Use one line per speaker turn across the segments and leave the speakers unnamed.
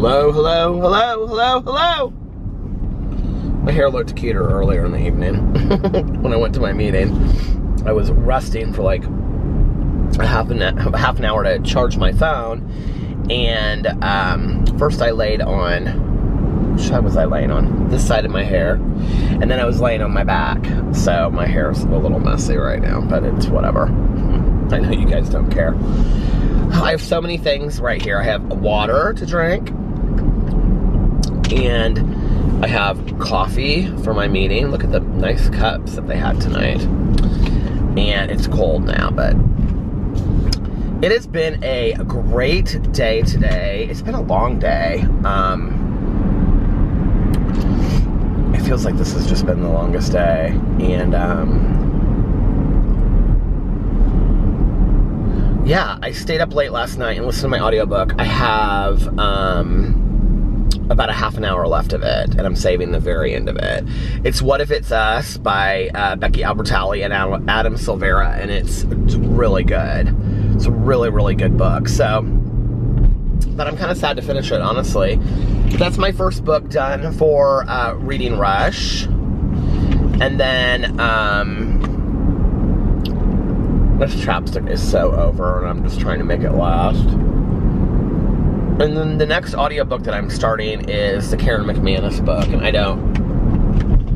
Hello, hello, hello, hello, hello. My hair looked cuter earlier in the evening when I went to my meeting. I was resting for like half an hour to charge my phone, and first I laid on, which side was I laying on? This side of my hair, and then I was laying on my back, so my hair's a little messy right now, but it's whatever. I know you guys don't care. I have so many things right here. I have water to drink, and I have coffee for my meeting. Look at the nice cups that they had tonight. And it's cold now, but it has been a great day today. It's been a long day. It feels like this has just been the longest day. And yeah, I stayed up late last night and listened to my audiobook. I have about a half an hour left of it, and I'm saving the very end of it. It's What If It's Us by Becky Albertalli and Adam Silvera, and it's really good. It's a really, really good book. So, but I'm kind of sad to finish it, honestly. That's my first book done for Reading Rush. And then, this chapstick is so over, and I'm just trying to make it last. And then the next audiobook that I'm starting is the Karen McManus book, and I don't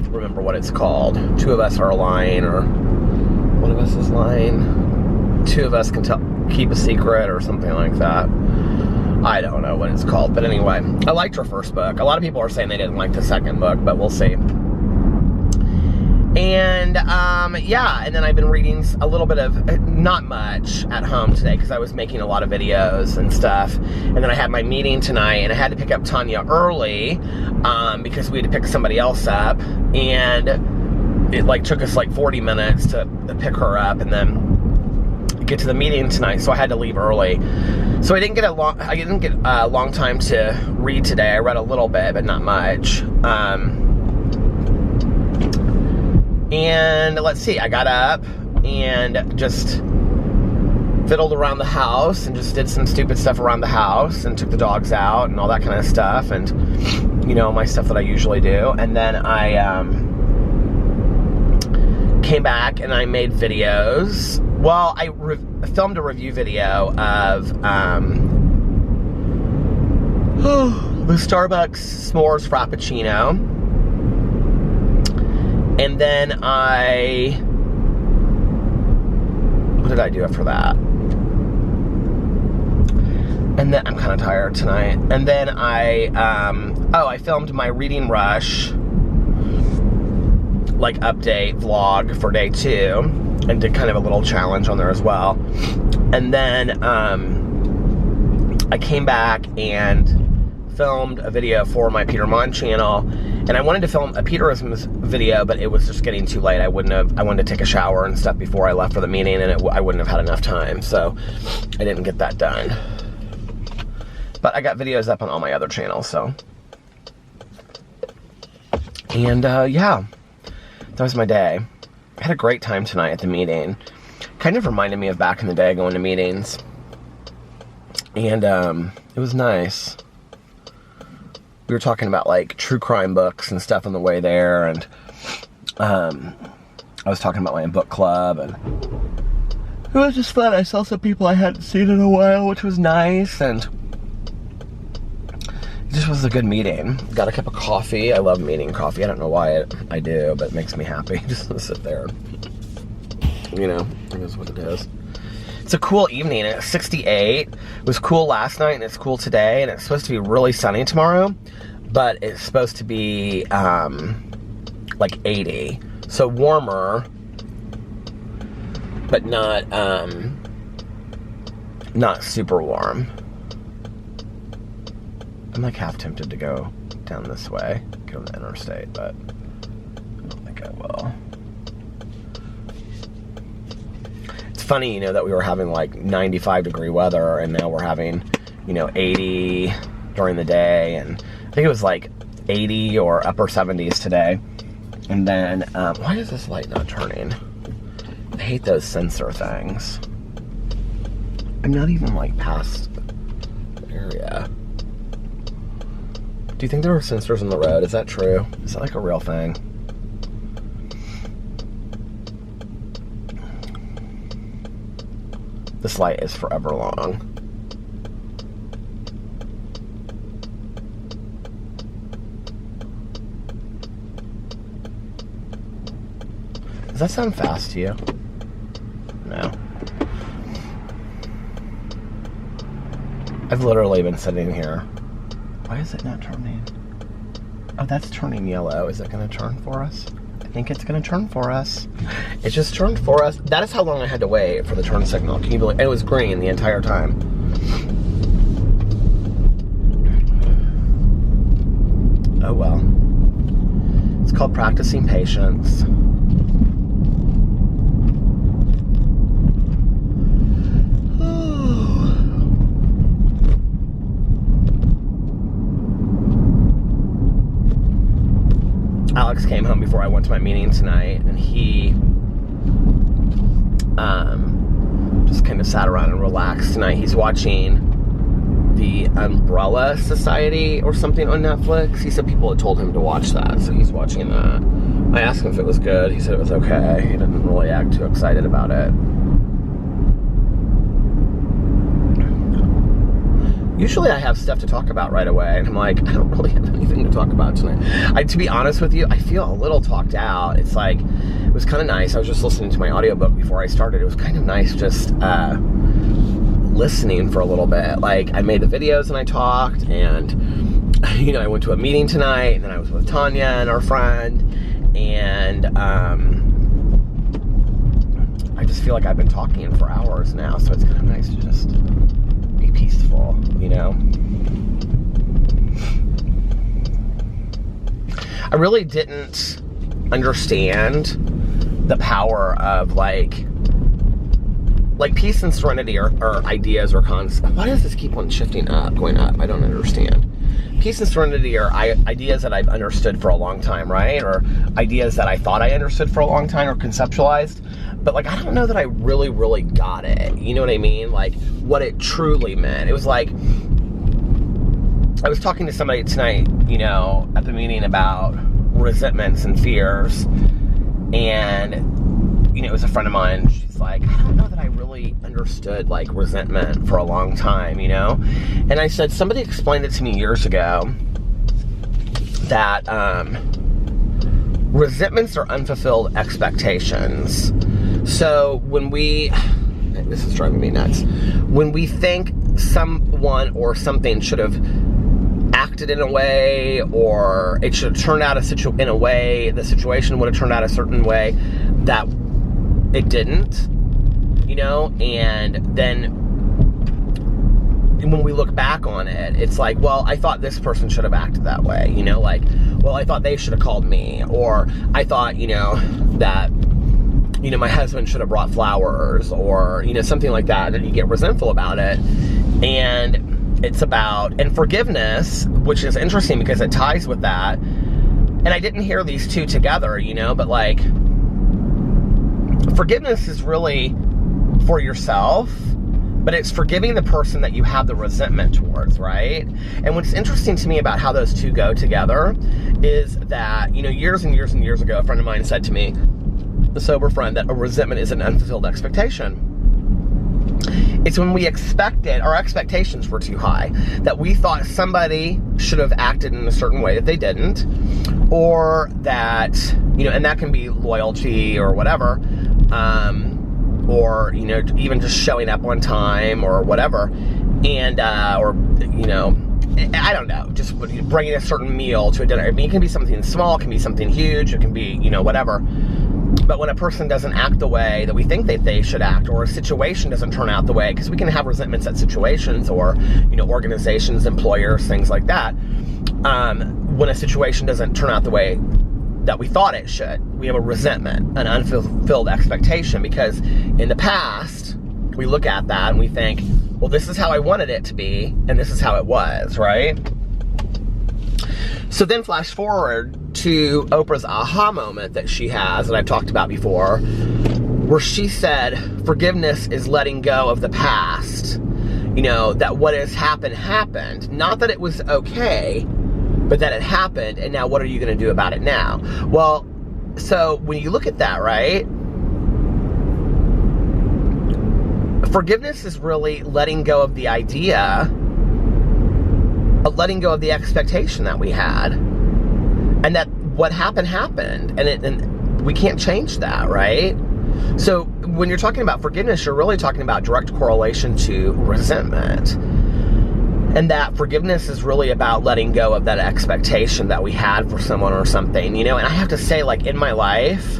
remember what it's called. Two of Us Are Lying, or One of Us is Lying. Two of Us Can Keep a Secret, or something like that. I don't know what it's called, but anyway, I liked her first book. A lot of people are saying they didn't like the second book, but we'll see. And, yeah, and then I've been reading a little bit of, not much at home today, because I was making a lot of videos and stuff, and then I had my meeting tonight, and I had to pick up Tanya early, because we had to pick somebody else up, and it, like, took us, like, 40 minutes to pick her up, and then get to the meeting tonight, so I had to leave early. So I didn't get a long time to read today. I read a little bit, but not much. And let's see, I got up and just fiddled around the house and just did some stupid stuff around the house and took the dogs out and all that kind of stuff, and, you know, my stuff that I usually do. And then I came back and I made videos. Well, I filmed a review video of the Starbucks S'mores Frappuccino. And then what did I do after that? And then, I'm kind of tired tonight. And then I filmed my Reading Rush, like, update vlog for day 2, and did kind of a little challenge on there as well. And then, I came back and filmed a video for my Peter Monn channel, and I wanted to film a Peterisms video, but it was just getting too late. I wanted to take a shower and stuff before I left for the meeting, and I wouldn't have had enough time, so I didn't get that done. But I got videos up on all my other channels, so. And, yeah, that was my day. I had a great time tonight at the meeting. Kind of reminded me of back in the day going to meetings. And, it was nice. We were talking about, like, true crime books and stuff on the way there, and I was talking about my book club, and it was just fun. I saw some people I hadn't seen in a while, which was nice, and it just was a good meeting. Got a cup of coffee. I love meeting coffee. I don't know why I do, but it makes me happy just to sit there. You know, it is what it is. It's a cool evening, and it's 68. It was cool last night, and it's cool today, and it's supposed to be really sunny tomorrow, but it's supposed to be, like 80. So warmer, but not super warm. I'm like half tempted to go down this way, go to the interstate, but I don't think I will. Funny, you know, that we were having like 95-degree weather, and now we're having, you know, 80 during the day, and I think it was like 80 or upper 70s today. And then, why is this light not turning? I hate those sensor things. I'm not even like past the area. Do you think there are sensors in the road? Is that true? Is that like a real thing? This light is forever long. Does that sound fast to you? No. I've literally been sitting here. Why is it not turning? Oh, that's turning yellow. Is it going to turn for us? I think it's going to turn for us. It just turned for us. That is how long I had to wait for the turn signal. Can you believe it? It was green the entire time. Oh well. It's called practicing patience. Alex came home before I went to my meeting tonight, and he just kind of sat around and relaxed tonight. He's watching the Umbrella Society or something on Netflix. He said people had told him to watch that, so he's watching that. I asked him if it was good. He said it was okay. He didn't really act too excited about it. Usually I have stuff to talk about right away, and I'm like, I don't really have anything to talk about tonight. To be honest with you, I feel a little talked out. It's like, it was kind of nice. I was just listening to my audiobook before I started. It was kind of nice just listening for a little bit. Like, I made the videos and I talked, and, you know, I went to a meeting tonight, and then I was with Tanya and our friend, and I just feel like I've been talking for hours now, so it's kind of nice to just be peaceful, you know? I really didn't understand the power of like peace and serenity or ideas or concepts. Why does this keep on shifting up, going up? I don't understand. Peace and serenity are ideas that I've understood for a long time, right? Or ideas that I thought I understood for a long time or conceptualized. But like, I don't know that I really, really got it. You know what I mean? Like, what it truly meant. It was like, I was talking to somebody tonight, you know, at the meeting about resentments and fears. And, you know, it was a friend of mine. She's like, I don't know that I really understood, like, resentment for a long time, you know? And I said, somebody explained it to me years ago that resentments are unfulfilled expectations. So when this is driving me nuts. When we think someone or something should have acted in a way, or it should have turned out in a way, the situation would have turned out a certain way that it didn't, you know, and then when we look back on it, it's like, well, I thought this person should have acted that way, you know, like, well, I thought they should have called me, or I thought, you know, that, you know, my husband should have brought flowers, or, you know, something like that, and you get resentful about it. And it's about, and forgiveness, which is interesting because it ties with that. And I didn't hear these two together, you know, but like, forgiveness is really for yourself, but it's forgiving the person that you have the resentment towards, right? And what's interesting to me about how those two go together is that, you know, years and years and years ago, a friend of mine said to me, a sober friend, that a resentment is an unfulfilled expectation. It's when we expected, our expectations were too high, that we thought somebody should have acted in a certain way that they didn't, or that, you know, and that can be loyalty or whatever, or, you know, even just showing up on time or whatever, and, or, you know, I don't know, just bringing a certain meal to a dinner. I mean, it can be something small, it can be something huge, it can be, you know, whatever. But when a person doesn't act the way that we think that they should act, or a situation doesn't turn out the way, because we can have resentments at situations or, you know, organizations, employers, things like that. When a situation doesn't turn out the way that we thought it should, we have a resentment, an unfulfilled expectation, because in the past, we look at that and we think, well, this is how I wanted it to be, and this is how it was, right? So then flash forward to Oprah's aha moment that she has, that I've talked about before, where she said, forgiveness is letting go of the past. You know, that what has happened, happened. Not that it was okay, but then it happened, and now what are you going to do about it now? Well, so when you look at that, right, forgiveness is really letting go of the idea of letting go of the expectation that we had, and that what happened, and we can't change that, right? So when you're talking about forgiveness, you're really talking about direct correlation to resentment. And that forgiveness is really about letting go of that expectation that we had for someone or something, you know? And I have to say, like, in my life,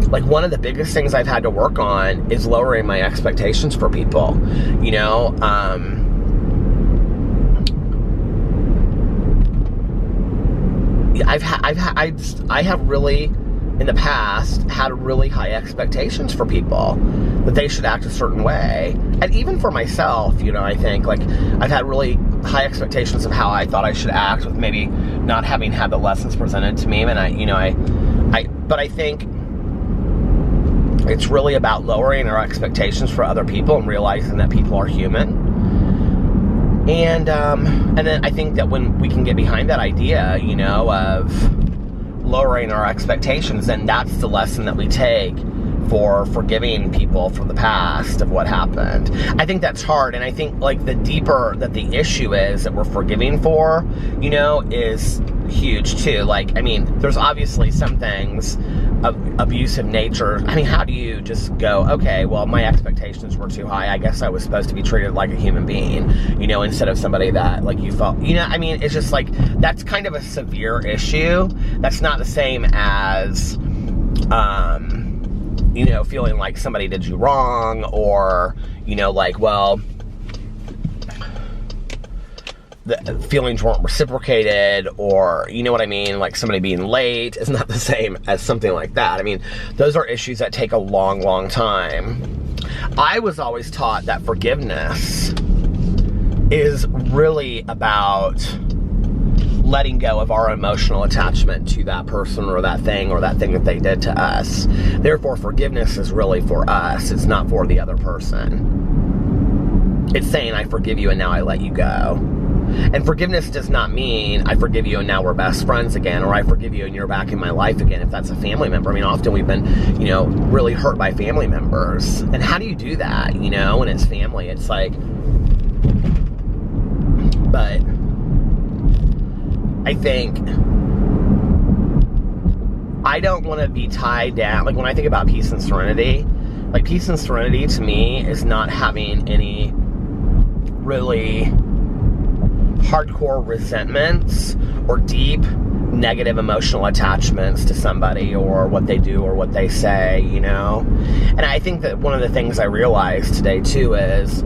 like, one of the biggest things I've had to work on is lowering my expectations for people, you know? I have really, in the past, had really high expectations for people, that they should act a certain way. And even for myself, you know, I think, like, I've had really high expectations of how I thought I should act, with maybe not having had the lessons presented to me. And but I think it's really about lowering our expectations for other people and realizing that people are human. And then I think that when we can get behind that idea, you know, of lowering our expectations, then that's the lesson that we take for forgiving people from the past of what happened. I think that's hard, and I think, like, the deeper that the issue is that we're forgiving for, you know, is huge too. Like, I mean, there's obviously some things of abusive nature. I mean, how do you just go, okay, well, my expectations were too high, I guess I was supposed to be treated like a human being, you know, instead of somebody that, like, you felt, you know, I mean, it's just like, that's kind of a severe issue. That's not the same as, you know, feeling like somebody did you wrong, or, you know, like, well, the feelings weren't reciprocated, or, you know what I mean, like somebody being late is not the same as something like that. I mean, those are issues that take a long, long time. I was always taught that forgiveness is really about letting go of our emotional attachment to that person or that thing that they did to us. Therefore, forgiveness is really for us. It's not for the other person. It's saying, I forgive you and now I let you go. And forgiveness does not mean I forgive you and now we're best friends again, or I forgive you and you're back in my life again, if that's a family member. I mean, often we've been, you know, really hurt by family members. And how do you do that, you know, when it's family? It's like, but I think I don't want to be tied down. Like, when I think about peace and serenity, like, peace and serenity to me is not having any really hardcore resentments or deep negative emotional attachments to somebody or what they do or what they say, you know? And I think that one of the things I realized today too is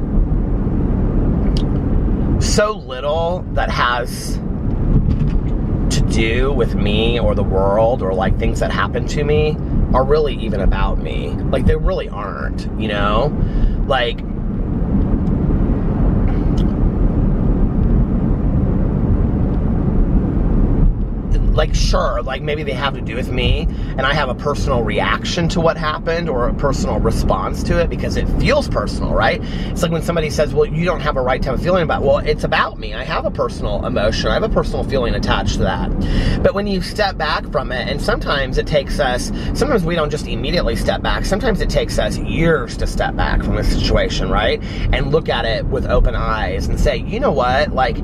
so little that has to do with me or the world or, like, things that happen to me are really even about me. Like, they really aren't, you know? Like, sure, like, maybe they have to do with me, and I have a personal reaction to what happened or a personal response to it because it feels personal, right? It's like when somebody says, well, you don't have a right to have a feeling about it. Well, it's about me. I have a personal emotion. I have a personal feeling attached to that. But when you step back from it, and sometimes it takes us, sometimes we don't just immediately step back. Sometimes it takes us years to step back from a situation, right? And look at it with open eyes and say, you know what, like,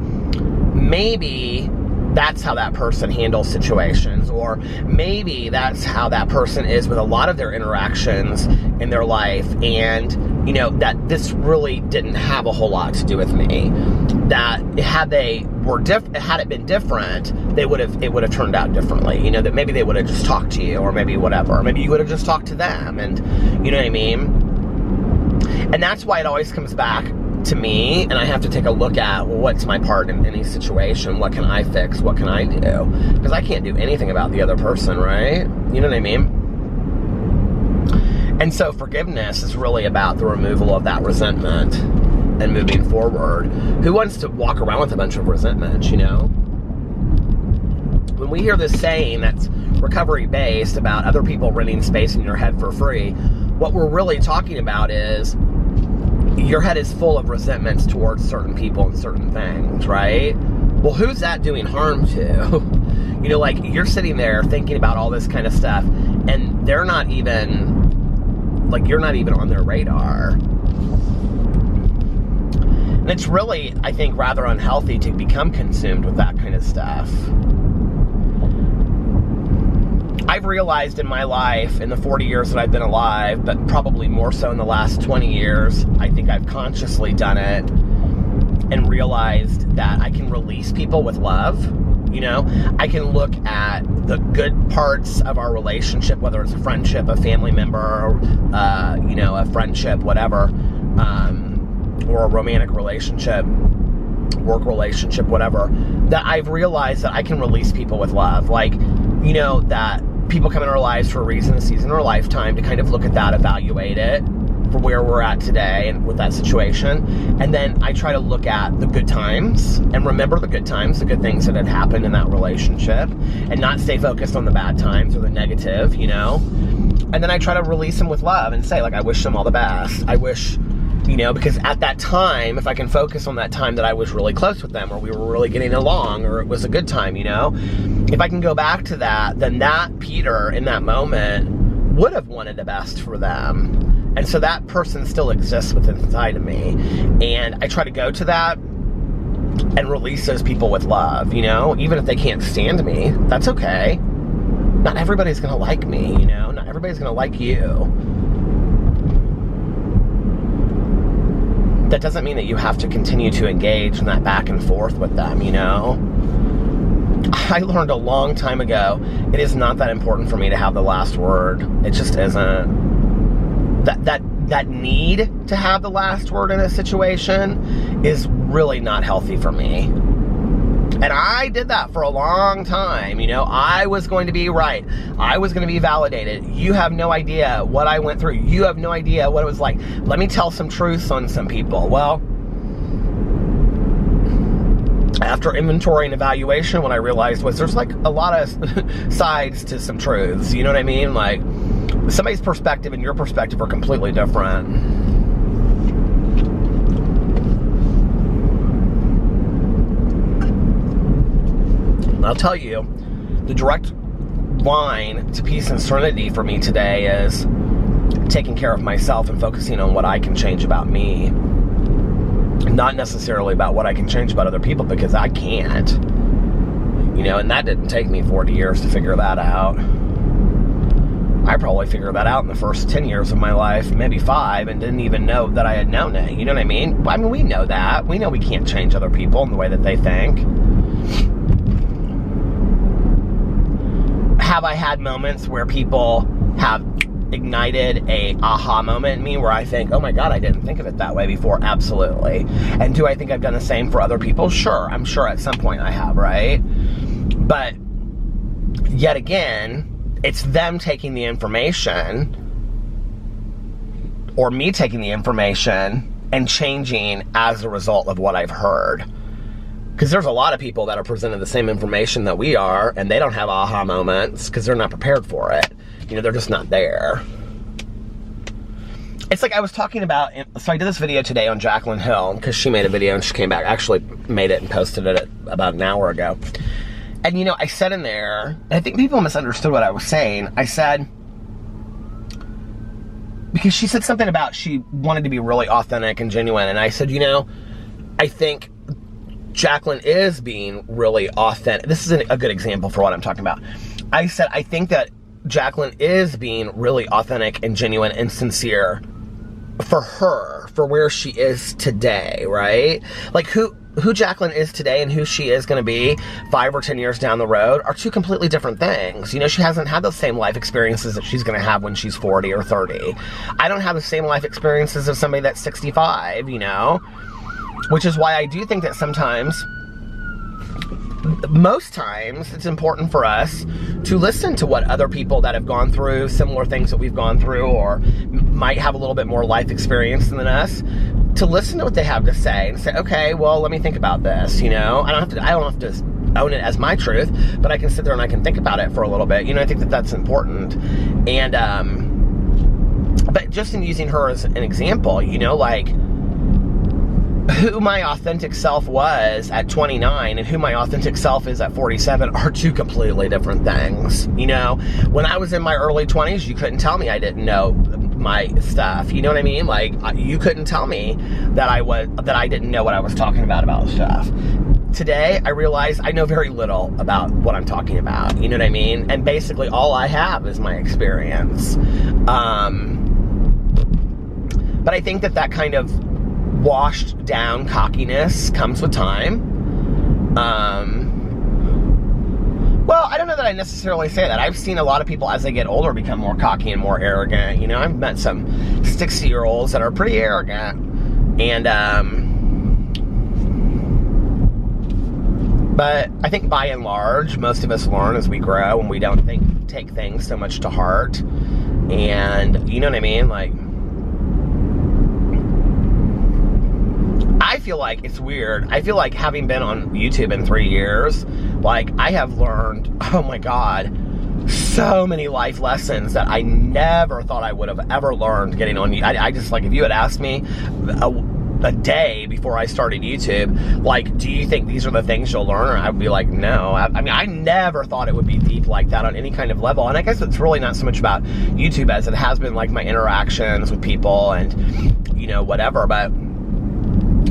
maybe that's how that person handles situations, or maybe that's how that person is with a lot of their interactions in their life, and, you know, that this really didn't have a whole lot to do with me. That had it been different, it would have turned out differently. You know, that maybe they would have just talked to you, or maybe whatever. Or maybe you would have just talked to them, and you know what I mean? And that's why it always comes back to me, and I have to take a look at, well, what's my part in any situation? What can I fix? What can I do? Because I can't do anything about the other person, right? You know what I mean? And so forgiveness is really about the removal of that resentment and moving forward. Who wants to walk around with a bunch of resentment, you know? When we hear this saying that's recovery-based about other people renting space in your head for free, what we're really talking about is your head is full of resentments towards certain people and certain things, right? Well, who's that doing harm to? You know, like, you're sitting there thinking about all this kind of stuff, and they're not even, like, you're not even on their radar. And it's really, I think, rather unhealthy to become consumed with that kind of stuff. I've realized in my life, in the 40 years that I've been alive, but probably more so in the last 20 years, I think I've consciously done it and realized that I can release people with love. You know, I can look at the good parts of our relationship, whether it's a friendship, a family member, you know, a friendship, whatever, or a romantic relationship, work relationship, whatever, that I've realized that I can release people with love. Like, you know, that people come in our lives for a reason, a season, or a lifetime, to kind of look at that, evaluate it for where we're at today and with that situation. And then I try to look at the good times and remember the good times, the good things that had happened in that relationship, and not stay focused on the bad times or the negative, you know? And then I try to release them with love and say, like, I wish them all the best. I wish, you know, because at that time, if I can focus on that time that I was really close with them, or we were really getting along, or it was a good time, you know? If I can go back to that, then that Peter in that moment would have wanted the best for them. And so that person still exists within inside of me. And I try to go to that and release those people with love, you know? Even if they can't stand me, that's okay. Not everybody's gonna like me, you know? Not everybody's gonna like you. That doesn't mean that you have to continue to engage in that back and forth with them, you know? I learned a long time ago, it is not that important for me to have the last word. It just isn't. That need to have the last word in a situation is really not healthy for me. And I did that for a long time, you know? I was going to be right. I was going to be validated. You have no idea what I went through. You have no idea what it was like. Let me tell some truths on some people. Well, after inventory and evaluation, what I realized was there's like a lot of sides to some truths. You know what I mean? Like, somebody's perspective and your perspective are completely different. I'll tell you, the direct line to peace and serenity for me today is taking care of myself and focusing on what I can change about me. Not necessarily about what I can change about other people, because I can't. You know, and that didn't take me 40 years to figure that out. I probably figured that out in the first 10 years of my life, maybe 5, and didn't even know that I had known it. You know what I mean? I mean, we know that. We know we can't change other people in the way that they think. Have I had moments where people have ignited a aha moment in me where I think, oh my God, I didn't think of it that way before? Absolutely. And do I think I've done the same for other people? Sure. I'm sure at some point I have, right? But yet again, it's them taking the information, or me taking the information and changing as a result of what I've heard. Because there's a lot of people that are presented the same information that we are, and they don't have aha moments because they're not prepared for it. You know, they're just not there. It's like I was talking about, so I did this video today on Jaclyn Hill, because she made a video and she came back, actually made it and posted it about an hour ago. And, you know, I said in there, and I think people misunderstood what I was saying. I said, because she said something about she wanted to be really authentic and genuine. And I said, you know, I think Jaclyn is being really authentic. This is a good example for what I'm talking about. I said, I think that Jaclyn is being really authentic and genuine and sincere for her, for where she is today, right? Like, who Jaclyn is today and who she is going to be 5 or 10 years down the road are two completely different things. You know, she hasn't had those same life experiences that she's going to have when she's 40 or 30. I don't have the same life experiences of somebody that's 65, you know? Which is why I do think that sometimes, most times, it's important for us to listen to what other people that have gone through similar things that we've gone through, or might have a little bit more life experience than us, to listen to what they have to say and say, okay, well, let me think about this, you know? I don't have to own it as my truth, but I can sit there and I can think about it for a little bit. You know, I think that that's important. And, but just in using her as an example, you know, like, who my authentic self was at 29 and who my authentic self is at 47 are two completely different things. You know, when I was in my early 20s, you couldn't tell me I didn't know my stuff. You know what I mean? Like, you couldn't tell me that I didn't know what I was talking about stuff. Today, I realize I know very little about what I'm talking about. You know what I mean? And basically, all I have is my experience. But I think that kind of washed down cockiness comes with time. Well, I don't know that I necessarily say that. I've seen a lot of people as they get older become more cocky and more arrogant. You know, I've met some 60-year-olds that are pretty arrogant. And, but I think by and large, most of us learn as we grow and we don't take things so much to heart. And, you know what I mean? Like, I feel like it's weird. I feel like having been on YouTube in 3 years, like, I have learned, oh my God, so many life lessons that I never thought I would have ever learned getting on. I just, like, if you had asked me a day before I started YouTube, like, do you think these are the things you'll learn? Or I'd be like, no. I mean, I never thought it would be deep like that on any kind of level. And I guess it's really not so much about YouTube as it has been, like, my interactions with people and, you know, whatever. But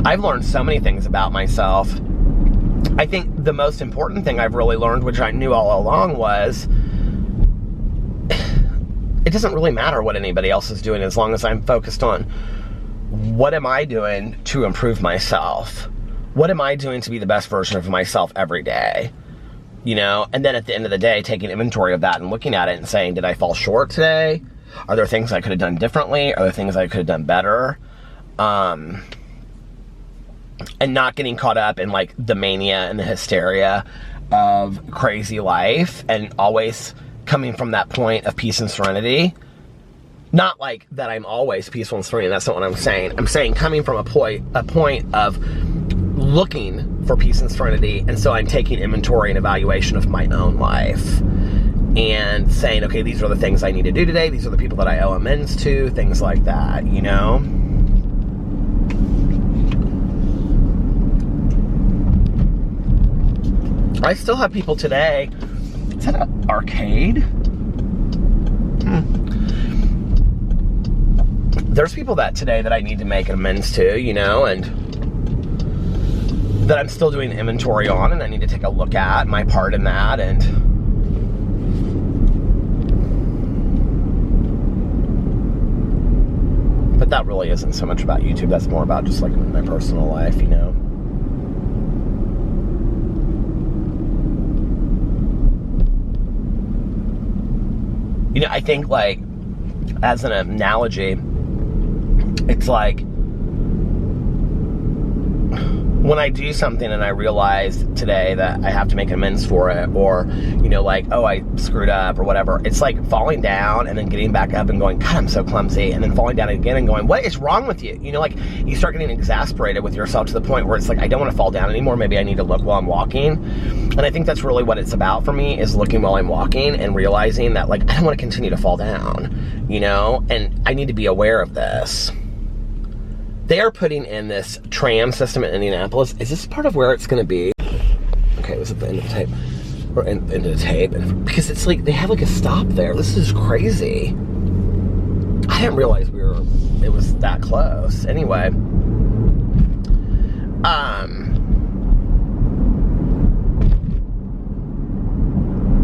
I've learned so many things about myself. I think the most important thing I've really learned, which I knew all along, was it doesn't really matter what anybody else is doing as long as I'm focused on what am I doing to improve myself? What am I doing to be the best version of myself every day? You know, and then at the end of the day, taking inventory of that and looking at it and saying, did I fall short today? Are there things I could have done differently? Are there things I could have done better? And not getting caught up in, like, the mania and the hysteria of crazy life, and always coming from that point of peace and serenity. Not like that I'm always peaceful and serene, that's not what I'm saying. I'm saying coming from a point of looking for peace and serenity, and so I'm taking inventory and evaluation of my own life. And saying, okay, these are the things I need to do today, these are the people that I owe amends to, things like that, you know? I still have people today. Is that an arcade? There's people today that I need to make amends to, you know, and that I'm still doing inventory on, and I need to take a look at my part in that. And but that really isn't so much about YouTube. That's more about just, like, my personal life, you know. You know, I think, like, as an analogy, it's like when I do something and I realize today that I have to make amends for it, or, you know, like, oh, I screwed up or whatever, it's like falling down and then getting back up and going, God, I'm so clumsy, and then falling down again and going, what is wrong with you? You know, like, you start getting exasperated with yourself to the point where it's like, I don't want to fall down anymore, maybe I need to look while I'm walking. And I think that's really what it's about for me, is looking while I'm walking and realizing that, like, I don't want to continue to fall down, you know, and I need to be aware of this. They are putting in this tram system in Indianapolis. Is this part of where it's going to be? Okay, it was at the end of the tape. Or end of the tape. And because it's like, they have, like, a stop there. This is crazy. I didn't realize it was that close. Anyway.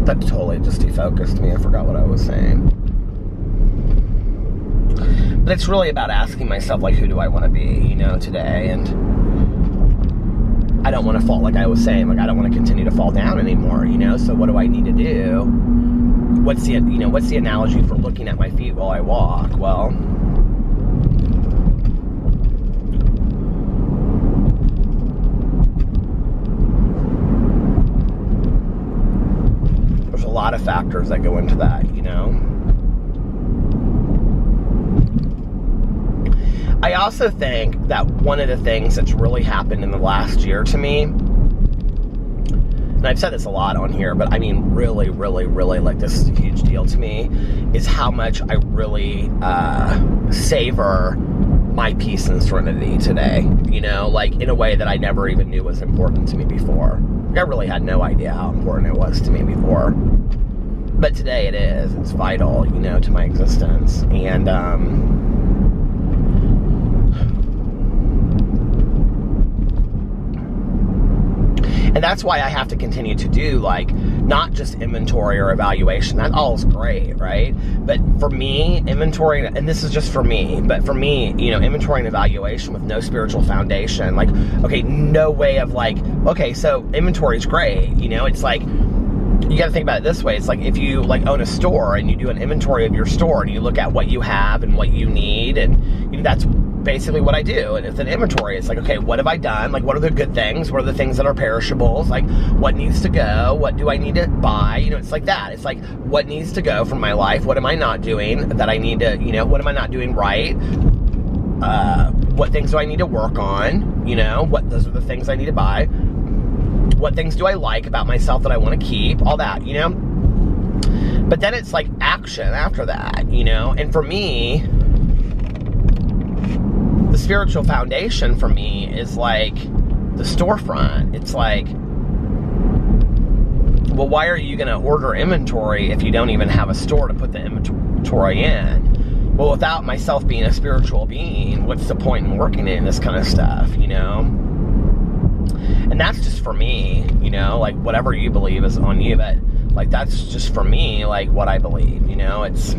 That totally just defocused me. I forgot what I was saying. But it's really about asking myself, like, who do I want to be, you know, today? And I don't want to fall, like I was saying, like, I don't want to continue to fall down anymore, you know? So what do I need to do? What's the analogy for looking at my feet while I walk? Well, there's a lot of factors that go into that, you know? I also think that one of the things that's really happened in the last year to me, and I've said this a lot on here, but I mean really, really, really, like, this is a huge deal to me, is how much I really savor my peace and serenity today, you know, like in a way that I never even knew was important to me before. I really had no idea how important it was to me before. But today it is. It's vital, you know, to my existence. And that's why I have to continue to do, like, not just inventory or evaluation. That all is great, right? But for me, inventory, and this is just for me, but for me, you know, inventory and evaluation with no spiritual foundation, like, okay, no way of like, okay, so inventory is great, you know, it's like, you got to think about it this way. It's like if you like own a store and you do an inventory of your store and you look at what you have and what you need, and you know, that's basically what I do. And it's an inventory. It's like, okay, what have I done? Like, what are the good things? What are the things that are perishables? Like, what needs to go? What do I need to buy? You know, it's like that. It's like, what needs to go from my life? What am I not doing that I need to, you know, what am I not doing right? What things do I need to work on? You know, those are the things I need to buy. What things do I like about myself that I want to keep? All that, you know? But then it's like action after that, you know? And for me, the spiritual foundation for me is like the storefront. It's like, well, why are you going to order inventory if you don't even have a store to put the inventory in? Well, without myself being a spiritual being, what's the point in working in this kind of stuff, you know? And that's just for me, you know, like whatever you believe is on you, but like that's just for me, like what I believe, you know, it's...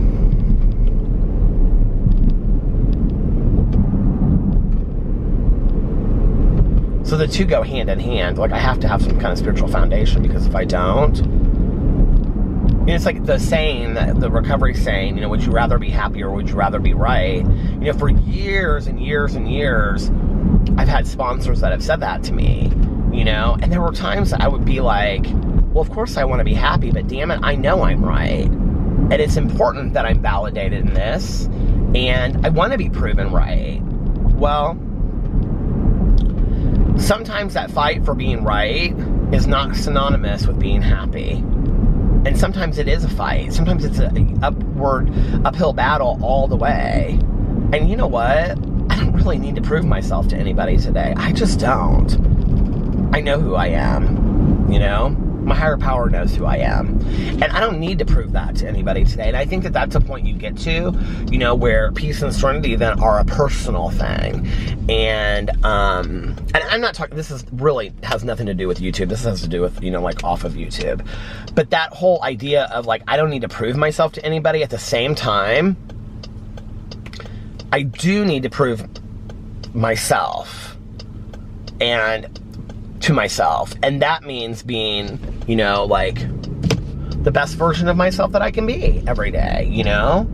So the two go hand in hand. Like I have to have some kind of spiritual foundation, because if I don't, you know, it's like the saying, the recovery saying, you know, would you rather be happy or would you rather be right? You know, for years and years and years, I've had sponsors that have said that to me, you know, and there were times that I would be like, well, of course I want to be happy, but damn it, I know I'm right. And it's important that I'm validated in this, and I want to be proven right. Well, sometimes that fight for being right is not synonymous with being happy. And sometimes it is a fight. Sometimes it's an uphill battle all the way. And you know what? I don't really need to prove myself to anybody today. I just don't. I know who I am, you know? My higher power knows who I am. And I don't need to prove that to anybody today. And I think that that's a point you get to, you know, where peace and serenity then are a personal thing. And I'm not talking, this is really has nothing to do with YouTube. This has to do with, you know, like off of YouTube. But that whole idea of like, I don't need to prove myself to anybody, at the same time, I do need to prove myself and to myself. And that means being, you know, like the best version of myself that I can be every day, you know?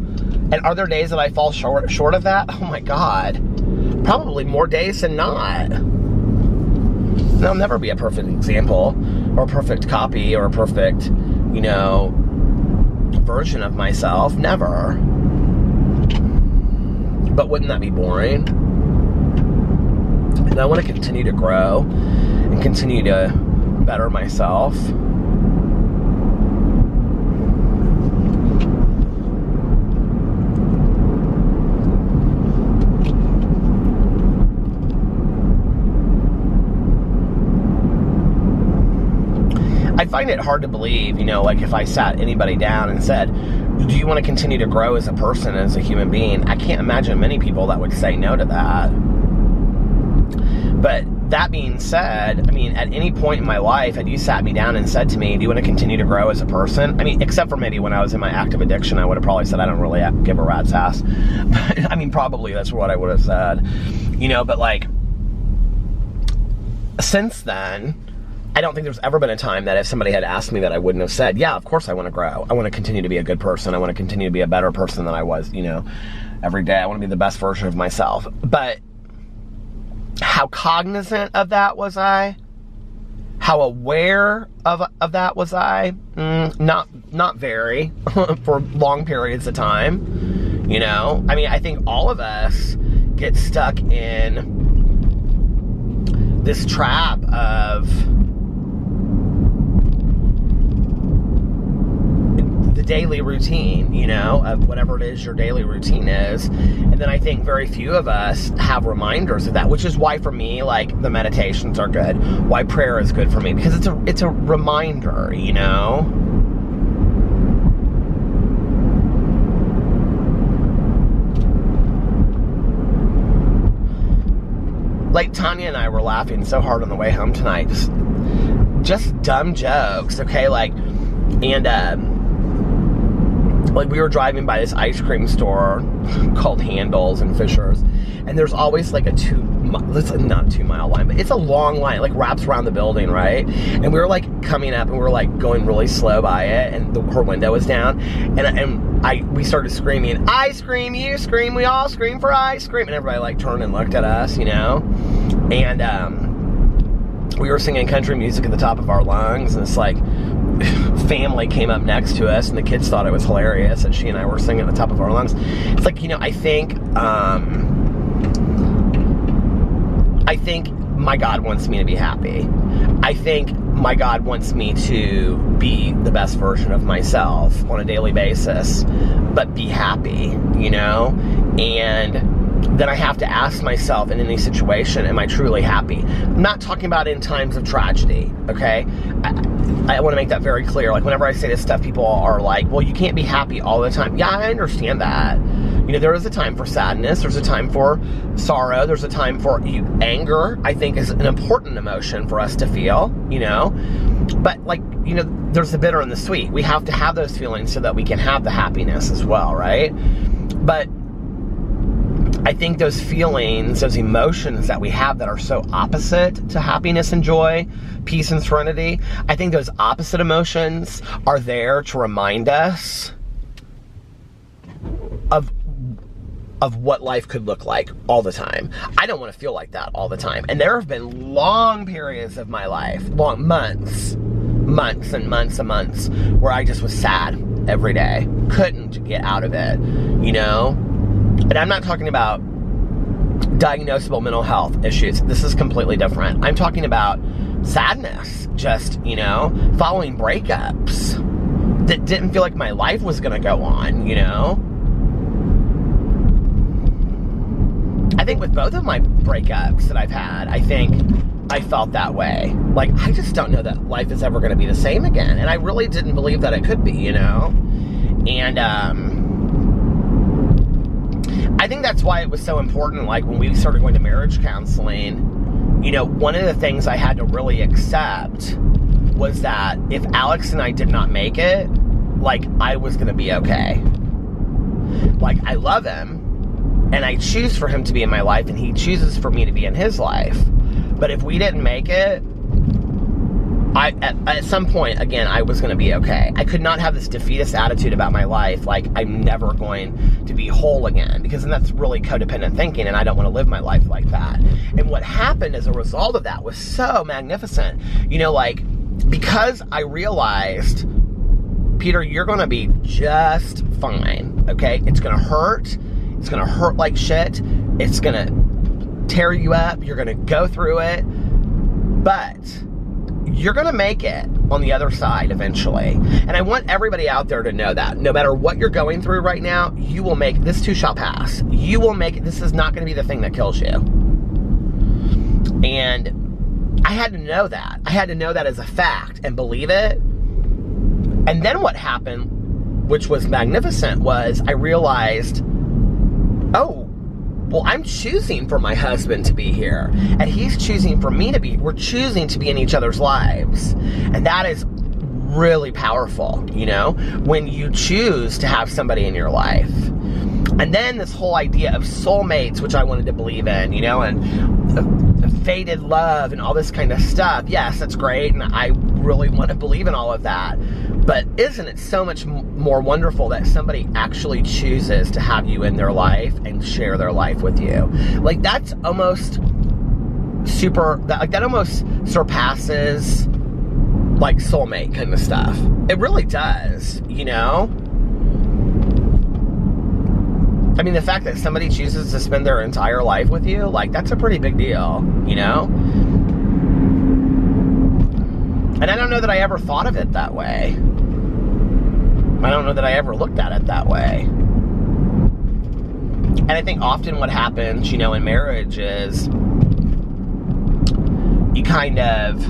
And are there days that I fall short of that? Oh my God. Probably more days than not. And I'll never be a perfect example or a perfect copy or a perfect, you know, version of myself. Never. But wouldn't that be boring? And I want to continue to grow and continue to better myself. I find it hard to believe, you know, like if I sat anybody down and said, do you want to continue to grow as a person, as a human being? I can't imagine many people that would say no to that. But that being said, I mean, at any point in my life, had you sat me down and said to me, do you want to continue to grow as a person? I mean, except for maybe when I was in my active addiction, I would have probably said, I don't really give a rat's ass. But, I mean, probably that's what I would have said. You know, but like, since then, I don't think there's ever been a time that if somebody had asked me that I wouldn't have said, yeah, of course I want to grow. I want to continue to be a good person. I want to continue to be a better person than I was, you know, every day. I want to be the best version of myself. But how cognizant of that was I? How aware of that was I? Not very for long periods of time, you know? I mean, I think all of us get stuck in this trap of the daily routine, you know, of whatever it is your daily routine is. And then I think very few of us have reminders of that, which is why for me, like, the meditations are good, why prayer is good for me, because it's a reminder, you know. Like, Tanya and I were laughing so hard on the way home tonight. Just dumb jokes, okay? Like, and, like, we were driving by this ice cream store called Handles and Fisher's, and there's always, like, it's not a 2 mile line, but it's a long line. It, like, wraps around the building, right? And we were, like, coming up, and we were, like, going really slow by it, and her window was down, we started screaming, I scream, you scream, we all scream for ice cream, and everybody, like, turned and looked at us, you know, and, we were singing country music at the top of our lungs, and this, like, family came up next to us, and the kids thought it was hilarious that she and I were singing at the top of our lungs. It's like, you know, I think my God wants me to be happy. I think my God wants me to be the best version of myself on a daily basis, but be happy, you know? And then I have to ask myself in any situation, am I truly happy? I'm not talking about in times of tragedy, okay? I want to make that very clear. Like, whenever I say this stuff, people are like, well, you can't be happy all the time. Yeah, I understand that. You know, there is a time for sadness. There's a time for sorrow. There's a time for anger, I think, is an important emotion for us to feel, you know? But, like, you know, there's the bitter and the sweet. We have to have those feelings so that we can have the happiness as well, right? But I think those feelings, those emotions that we have that are so opposite to happiness and joy, peace and serenity, I think those opposite emotions are there to remind us of what life could look like all the time. I don't want to feel like that all the time. And there have been long periods of my life, long months and months, where I just was sad every day. Couldn't get out of it, you know? And I'm not talking about diagnosable mental health issues. This is completely different. I'm talking about sadness, just, you know, following breakups that didn't feel like my life was going to go on, you know? I think with both of my breakups that I've had, I think I felt that way. Like, I just don't know that life is ever going to be the same again. And I really didn't believe that it could be, you know? And, I think that's why it was so important, like, when we started going to marriage counseling, you know, one of the things I had to really accept was that if Alex and I did not make it, like, I was going to be okay. Like, I love him, and I choose for him to be in my life, and he chooses for me to be in his life. But if we didn't make it, at some point, again, I was going to be okay. I could not have this defeatist attitude about my life, like I'm never going to be whole again, because then that's really codependent thinking, and I don't want to live my life like that. And what happened as a result of that was so magnificent. You know, like, because I realized, Peter, you're going to be just fine, okay? It's going to hurt. It's going to hurt like shit. It's going to tear you up. You're going to go through it. But you're going to make it on the other side eventually. And I want everybody out there to know that no matter what you're going through right now, you will make, this too shall pass. You will make it. This is not going to be the thing that kills you. And I had to know that. I had to know that as a fact and believe it. And then what happened, which was magnificent, was I realized, oh, well, I'm choosing for my husband to be here, and he's choosing for me to be. We're choosing to be in each other's lives, and that is really powerful, you know, when you choose to have somebody in your life. And then this whole idea of soulmates, which I wanted to believe in, you know, and fated love and all this kind of stuff. Yes, that's great, and I really want to believe in all of that. But isn't it so much more wonderful that somebody actually chooses to have you in their life and share their life with you? Like, that's almost that almost surpasses, like, soulmate kind of stuff. It really does, you know? I mean, the fact that somebody chooses to spend their entire life with you, like, that's a pretty big deal, you know? And I don't know that I ever thought of it that way. I don't know that I ever looked at it that way. And I think often what happens, you know, in marriage is you kind of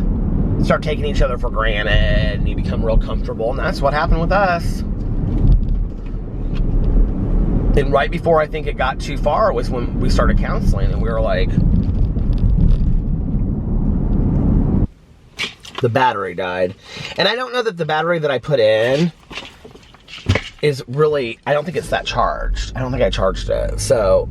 start taking each other for granted and you become real comfortable, and that's what happened with us. And right before I think it got too far was when we started counseling, and we were like, the battery died. And I don't know that the battery that I put in is really, I don't think it's that charged. I don't think I charged it. So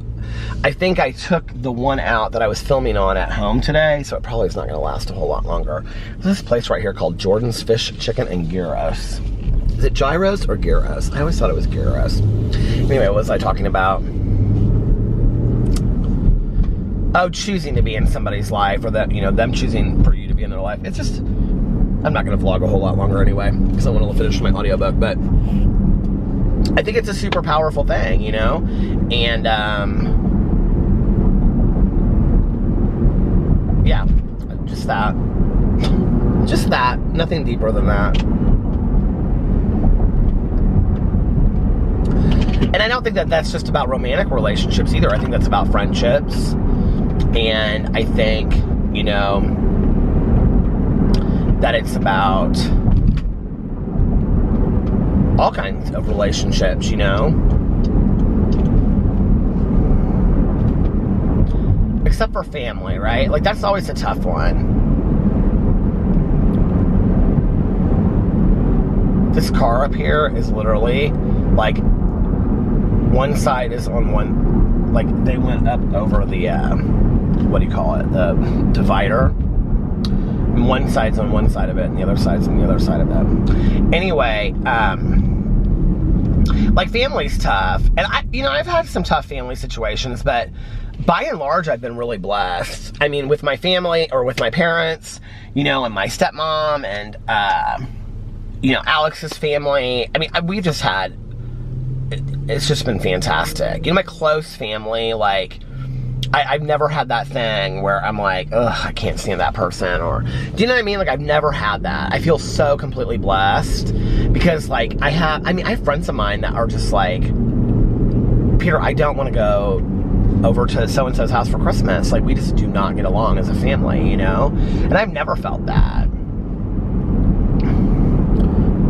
I think I took the one out that I was filming on at home today, so it probably is not going to last a whole lot longer. There's this place right here called Jordan's Fish, Chicken, and Gyros. Is it gyros or gyros? I always thought it was gyros. Anyway, what was I talking about? Oh, choosing to be in somebody's life, or that, you know, them choosing for you to be in their life. It's just, I'm not going to vlog a whole lot longer anyway, because I want to finish my audiobook, but I think it's a super powerful thing, you know? And, yeah, just that. Just that. Nothing deeper than that. And I don't think that that's just about romantic relationships either. I think that's about friendships. And I think, you know, that it's about all kinds of relationships, you know? Except for family, right? Like, that's always a tough one. This car up here is literally, like, one side is on one, like, they went up over the, what do you call it? The divider. And one side's on one side of it, and the other side's on the other side of it. Anyway, like, family's tough. And I've had some tough family situations, but by and large, I've been really blessed. I mean, with my family, or with my parents, you know, and my stepmom, and, you know, Alex's family. I mean, we've just had, it's just been fantastic. You know, my close family, like, I've never had that thing where I'm like, ugh, I can't stand that person, or, do you know what I mean? Like, I've never had that. I feel so completely blessed, because, like, I have friends of mine that are just like, Peter, I don't want to go over to so-and-so's house for Christmas. Like, we just do not get along as a family, you know? And I've never felt that.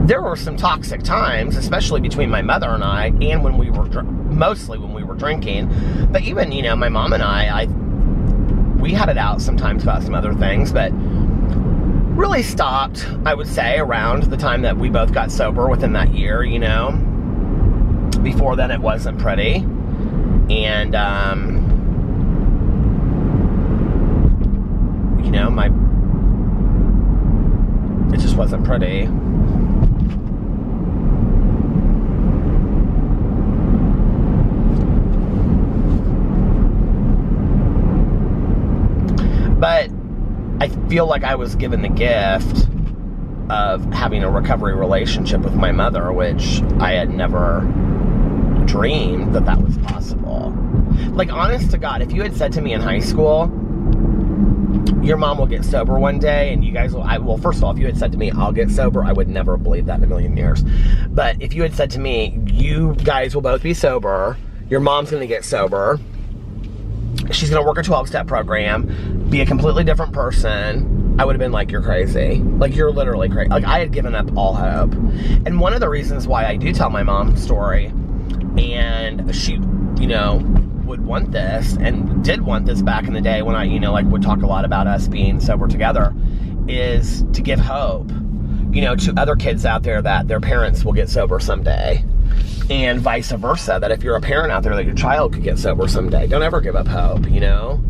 There were some toxic times, especially between my mother and I, and when we were, mostly when we were drinking. But even, you know, my mom and we had it out sometimes about some other things, but really stopped, I would say, around the time that we both got sober, within that year, you know. Before then, it wasn't pretty. And, you know, it just wasn't pretty. But I feel like I was given the gift of having a recovery relationship with my mother, which I had never dreamed that was possible. Like, honest to God, if you had said to me in high school, your mom will get sober one day, and you guys will, well, first of all, if you had said to me, I'll get sober, I would never believe that in a million years. But if you had said to me, you guys will both be sober, your mom's going to get sober, she's going to work a 12-step program, be a completely different person, I would have been like, you're crazy. Like, you're literally crazy. Like, I had given up all hope. And one of the reasons why I do tell my mom's story, and she, you know, would want this, and did want this back in the day when I, you know, like, would talk a lot about us being sober together, is to give hope, you know, to other kids out there that their parents will get sober someday. And vice versa, that if you're a parent out there, that your child could get sober someday. Don't ever give up hope, you know?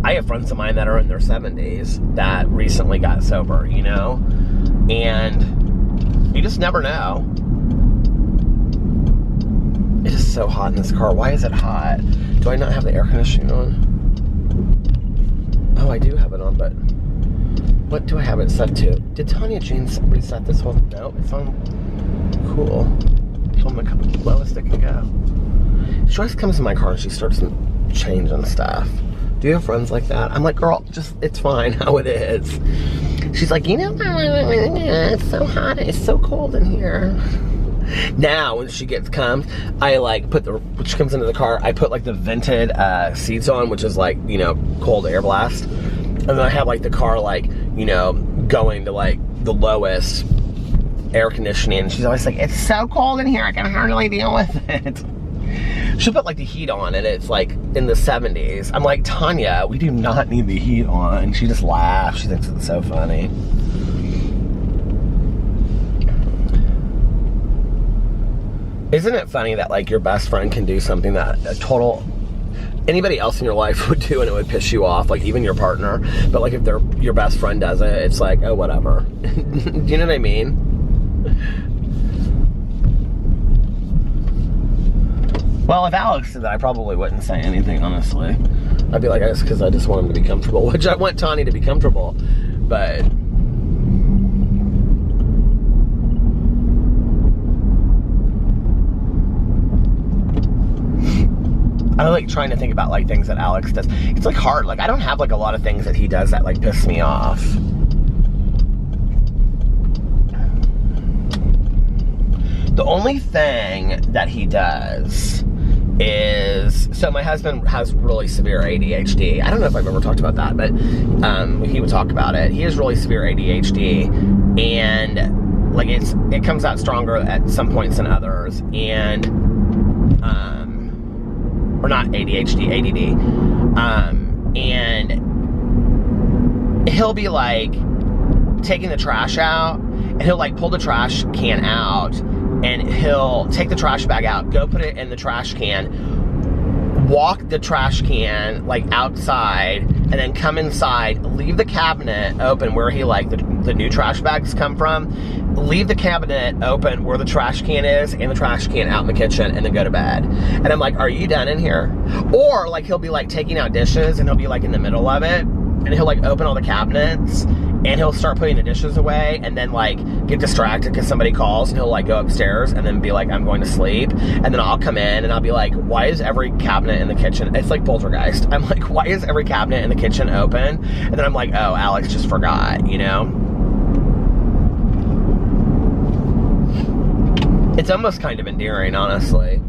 I have friends of mine that are in their 70s that recently got sober, you know? And you just never know. It is so hot in this car. Why is it hot? Do I not have the air conditioning on? Oh, I do have it on, but what do I have it set to? Did Tanya Jean reset this whole? No, it's on. Cool. On the lowest it can go. She always comes in my car and she starts changing stuff. Do you have friends like that? I'm like, girl, just, it's fine how it is. She's like, you know, it's so hot, it's so cold in here. Now, when she comes, I like when she comes into the car, I put like the vented seats on, which is like, you know, cold air blast. And then I have like the car like, you know, going to like the lowest air conditioning. And she's always like, it's so cold in here, I can hardly deal with it. She'll put like the heat on and it's like in the 70s. I'm like, Tanya, we do not need the heat on. She just laughs. She thinks it's so funny. Isn't it funny that like your best friend can do something that anybody else in your life would do and it would piss you off, like even your partner, but like if your best friend does it, it's like, oh, whatever. Do you know what I mean? Well, if Alex did that, I probably wouldn't say anything, honestly. I'd be like, it's because I just want him to be comfortable, which I want Tanya to be comfortable, but I like trying to think about like things that Alex does. It's like hard. Like I don't have like a lot of things that he does that like piss me off. The only thing that he does is, so my husband has really severe ADHD. I don't know if I've ever talked about that, but he would talk about it. He has really severe ADHD, and like it comes out stronger at some points than others, and or not ADHD, ADD, and he'll be like taking the trash out, and he'll like pull the trash can out, and he'll take the trash bag out, go put it in the trash can, walk the trash can like outside, and then come inside, leave the cabinet open where he like the new trash bags come from, leave the cabinet open where the trash can is, and the trash can out in the kitchen, and then go to bed. And I'm like, are you done in here? Or like he'll be like taking out dishes, and he'll be like in the middle of it, and he'll like open all the cabinets, and he'll start putting the dishes away, and then like get distracted because somebody calls, and he'll like go upstairs and then be like, I'm going to sleep. And then I'll come in and I'll be like, why is every cabinet in the kitchen, it's like poltergeist. I'm like, why is every cabinet in the kitchen open? And then I'm like, oh, Alex just forgot, you know? It's almost kind of endearing, honestly.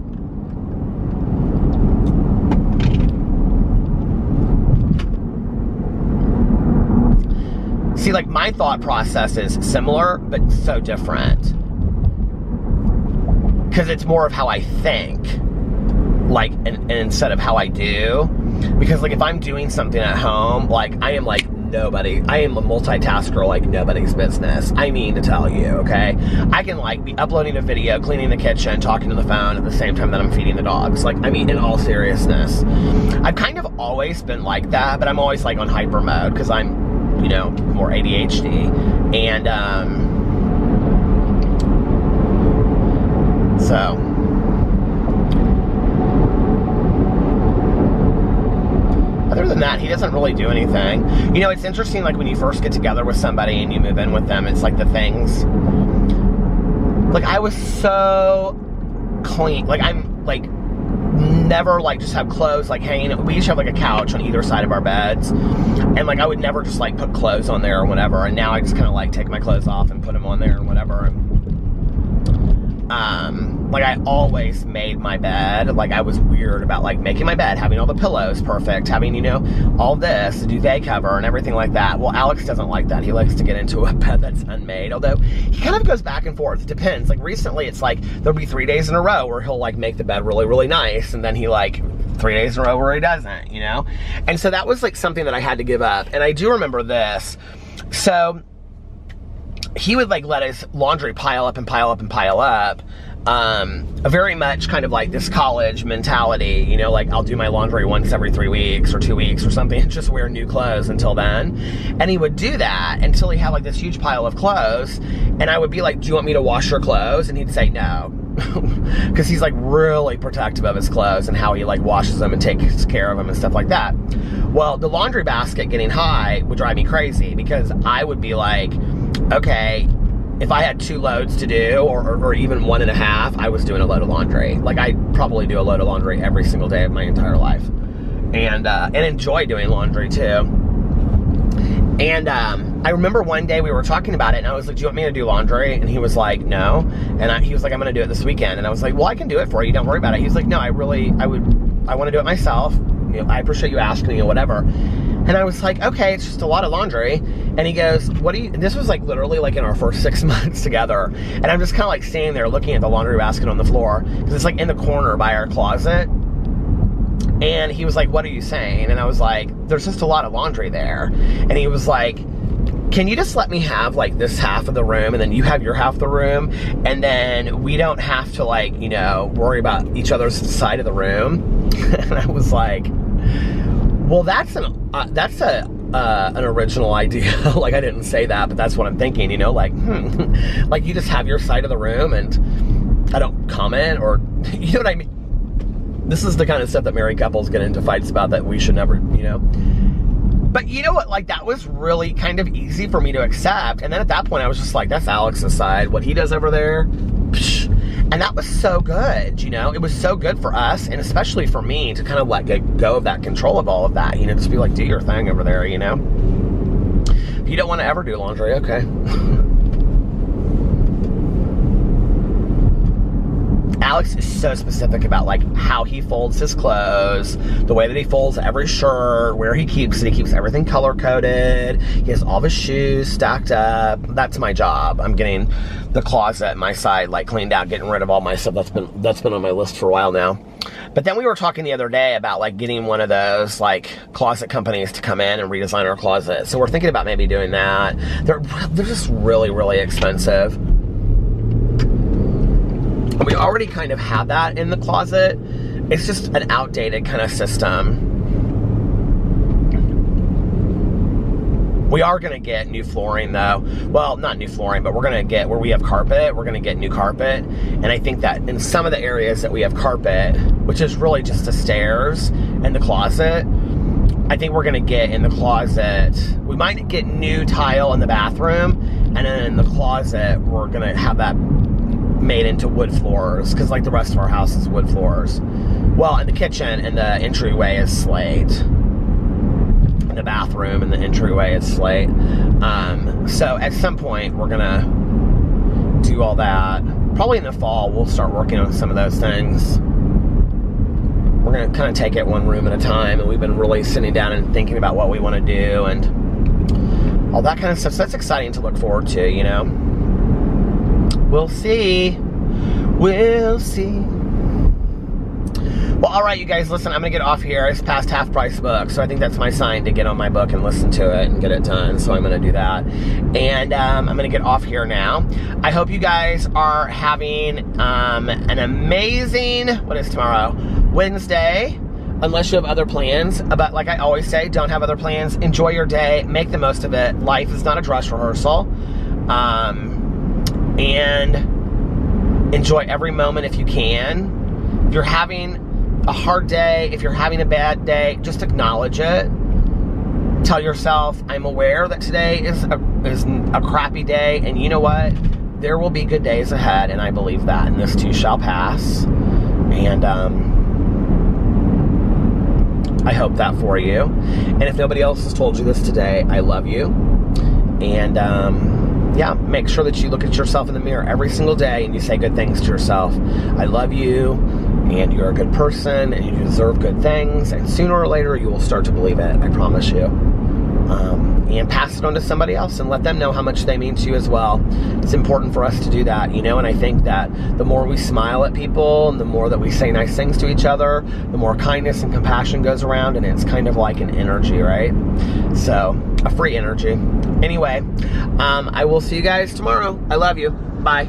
See, like, my thought process is similar, but so different. Because it's more of how I think, like, and instead of how I do. Because, like, if I'm doing something at home, like, I am, like, nobody. I am a multitasker like nobody's business. I mean to tell you, okay? I can, like, be uploading a video, cleaning the kitchen, talking to the phone at the same time that I'm feeding the dogs. Like, I mean, in all seriousness. I've kind of always been like that, but I'm always, like, on hyper mode because I'm, you know, more ADHD, and so other than that, he doesn't really do anything. You know, it's interesting, like when you first get together with somebody and you move in with them, it's like the things, like I was so clean, like I'm like never like just have clothes like hanging. We each have like a couch on either side of our beds, and like I would never just like put clothes on there or whatever, and now I just kind of like take my clothes off and put them on there or whatever. Like I always made my bed. Like I was weird about like making my bed, having all the pillows perfect, having, you know, all this, the duvet cover and everything like that. Well, Alex doesn't like that. He likes to get into a bed that's unmade, although he kind of goes back and forth. It depends. Like recently it's like there'll be 3 days in a row where he'll like make the bed really, really nice, and then he like 3 days in a row where he doesn't, you know? And so that was like something that I had to give up. And I do remember this. So he would like let his laundry pile up and pile up and pile up. Very much kind of like this college mentality, you know, like I'll do my laundry once every 3 weeks or 2 weeks or something, and just wear new clothes until then. And he would do that until he had like this huge pile of clothes, and I would be like, do you want me to wash your clothes? And he'd say no. Because he's like really protective of his clothes and how he like washes them and takes care of them and stuff like that. Well, the laundry basket getting high would drive me crazy, because I would be like, okay, if I had 2 loads to do, or even 1.5, I was doing a load of laundry. Like I probably do a load of laundry every single day of my entire life, and enjoy doing laundry too. And I remember one day we were talking about it, and I was like, do you want me to do laundry? And he was like, no. And he was like, I'm going to do it this weekend. And I was like, well, I can do it for you. Don't worry about it. He was like, no, I want to do it myself. You know, I appreciate you asking me or whatever. And I was like, okay, it's just a lot of laundry. And he goes, this was like literally like in our first 6 months together. And I'm just kind of like standing there looking at the laundry basket on the floor, because it's like in the corner by our closet. And he was like, what are you saying? And I was like, there's just a lot of laundry there. And he was like, can you just let me have like this half of the room, and then you have your half of the room, and then we don't have to like, you know, worry about each other's side of the room? And I was like, well, that's an original idea. Like, I didn't say that, but that's what I'm thinking, you know, like, like you just have your side of the room and I don't comment, or, you know what I mean? This is the kind of stuff that married couples get into fights about that we should never, you know. But you know what, like, that was really kind of easy for me to accept. And then at that point, I was just like, that's Alex's side. What he does over there, psh. And that was so good, you know. It was so good for us, and especially for me, to kind of let go of that control of all of that, you know, just be like, do your thing over there, you know. If you don't want to ever do laundry, okay. Alex is so specific about like how he folds his clothes, the way that he folds every shirt, where he keeps it. He keeps everything color-coded. He has all of his shoes stacked up. That's my job. I'm getting the closet, my side, like cleaned out, getting rid of all my stuff. That's been on my list for a while now. But then we were talking the other day about like getting one of those like closet companies to come in and redesign our closet. So we're thinking about maybe doing that. They're just really, really expensive. We already kind of have that in the closet. It's just an outdated kind of system. We are going to get new flooring though. Well, not new flooring, but we're going to get, where we have carpet, we're going to get new carpet. And I think that in some of the areas that we have carpet, which is really just the stairs and the closet, I think we're going to get in the closet, we might get new tile in the bathroom, and then in the closet, we're going to have that made into wood floors, because like the rest of our house is wood floors. Well, in the kitchen and the entryway is slate. In the bathroom and the entryway is slate. So at some point we're gonna do all that. Probably in the fall we'll start working on some of those things. We're gonna kind of take it one room at a time, and we've been really sitting down and thinking about what we want to do and all that kind of stuff. So that's exciting to look forward to, you know. We'll see. We'll see. Well, all right, you guys, listen, I'm going to get off here. It's past half price book, so I think that's my sign to get on my book and listen to it and get it done. So I'm going to do that. And I'm going to get off here now. I hope you guys are having an amazing, what is tomorrow? Wednesday. Unless you have other plans. But like I always say, don't have other plans. Enjoy your day. Make the most of it. Life is not a dress rehearsal. And enjoy every moment if you can. If you're having a hard day, if you're having a bad day, just acknowledge it. Tell yourself, I'm aware that today is a crappy day, and you know what? There will be good days ahead, and I believe that, and this too shall pass. And I hope that for you. And if nobody else has told you this today, I love you. And yeah, make sure that you look at yourself in the mirror every single day and you say good things to yourself. I love you, and you're a good person, and you deserve good things, and sooner or later you will start to believe it, I promise you. And pass it on to somebody else and let them know how much they mean to you as well. It's important for us to do that, you know, and I think that the more we smile at people and the more that we say nice things to each other, the more kindness and compassion goes around, and it's kind of like an energy, right? So, a free energy. Anyway, I will see you guys tomorrow. I love you. Bye.